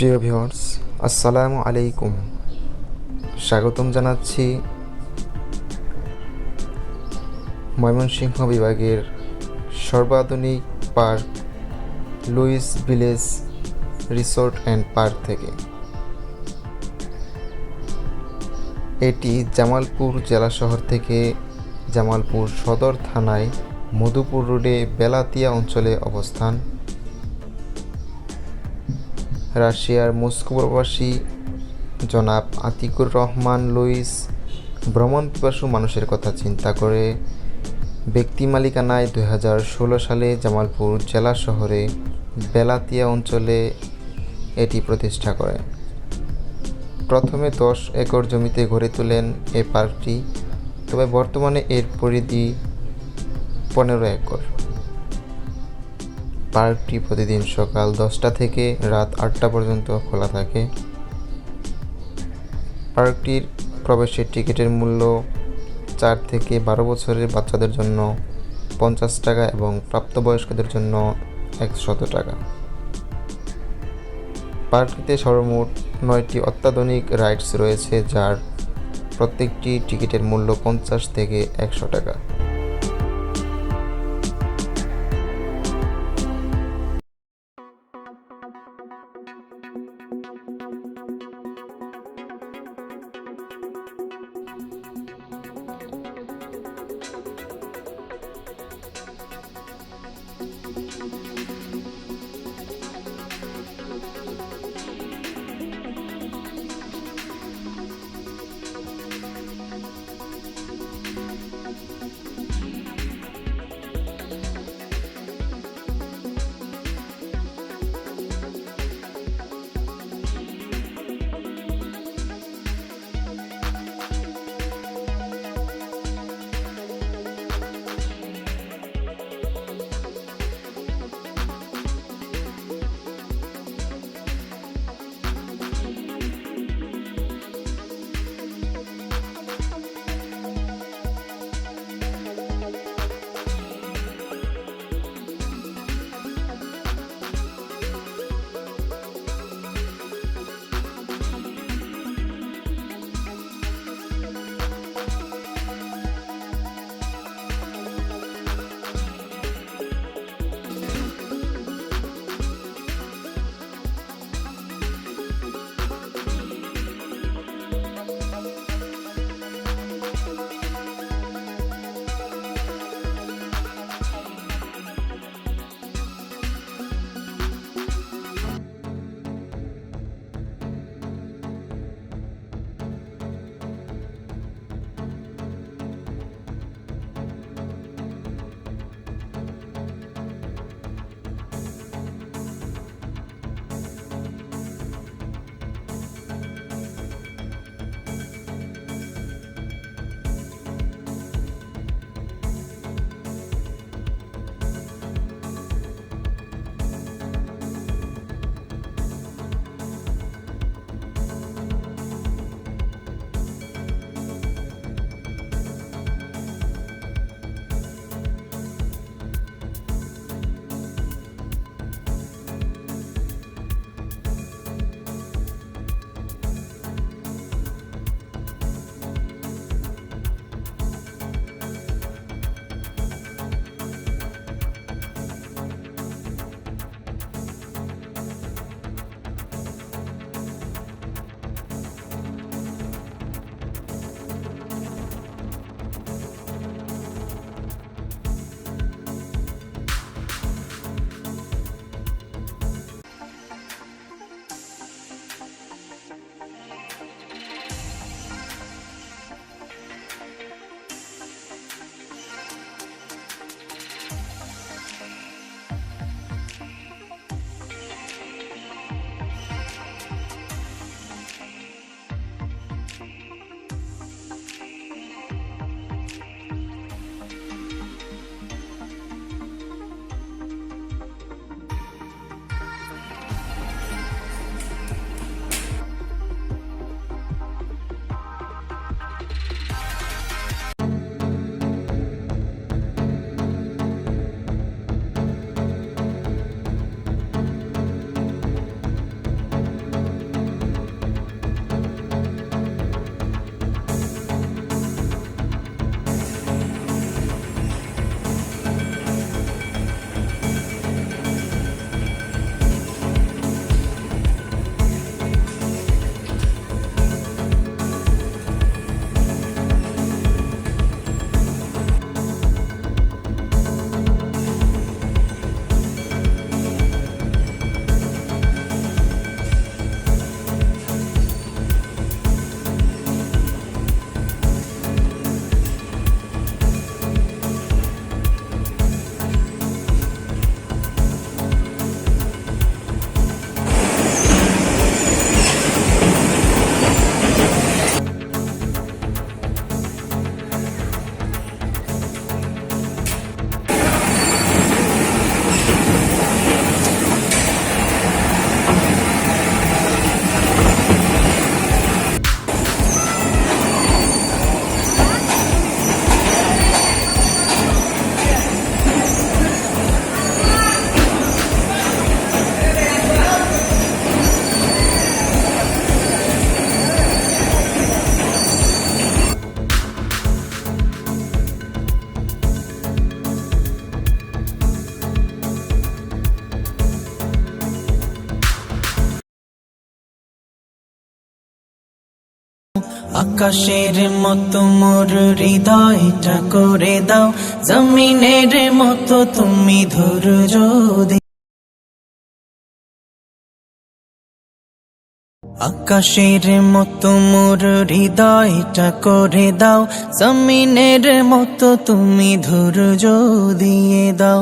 প্রিয় ভিউয়ার্স, আসসালামু আলাইকুম। স্বাগতম জানাচ্ছি ময়মনসিংহ বিভাগের সর্বাধুনিক park Louis village resort and park থেকে। এটি জামালপুর জেলা শহর থেকে জামালপুর সদর থানায় মধুপুর রোডে বেলাতিয়া অঞ্চলে অবস্থান। রাশিয়ার মস্কো প্রবাসী জনাব আতিকুর রহমান লুইস ভ্রমণ পিপাসু মানুষের কথা চিন্তা করে ব্যক্তি মালিকানায় 2016 সালে জামালপুর জেলা শহরে বেলাতিয়া অঞ্চলে এটি প্রতিষ্ঠা করেন। প্রথমে 10 একর জমিতে গড়ে তোলেন এই পার্কটি, তবে বর্তমানে এর পরিধি 15 একর। পার্কটি প্রতিদিন সকাল 10টা থেকে রাত 8টা পর্যন্ত খোলা থাকে। পার্কটির প্রবেশের টিকিটের মূল্য 4 থেকে 12 বছরের বাচ্চাদের জন্য 50 টাকা এবং প্রাপ্তবয়স্কদের জন্য 100 টাকা। পার্কটিতে সর্বমোট 9টি অত্যাধুনিক রাইডস রয়েছে, যার প্রত্যেকটি টিকিটের মূল্য 50 থেকে 100 টাকা। আকাশের মতো মোর হৃদয়টা করে দাও, জমিনের মতো তুমি ধৈর্য দিও। আকাশের মতো মোর হৃদয়টা করে দাও, জমিনের মতো তুমি ধৈর্য দিয়ে দাও।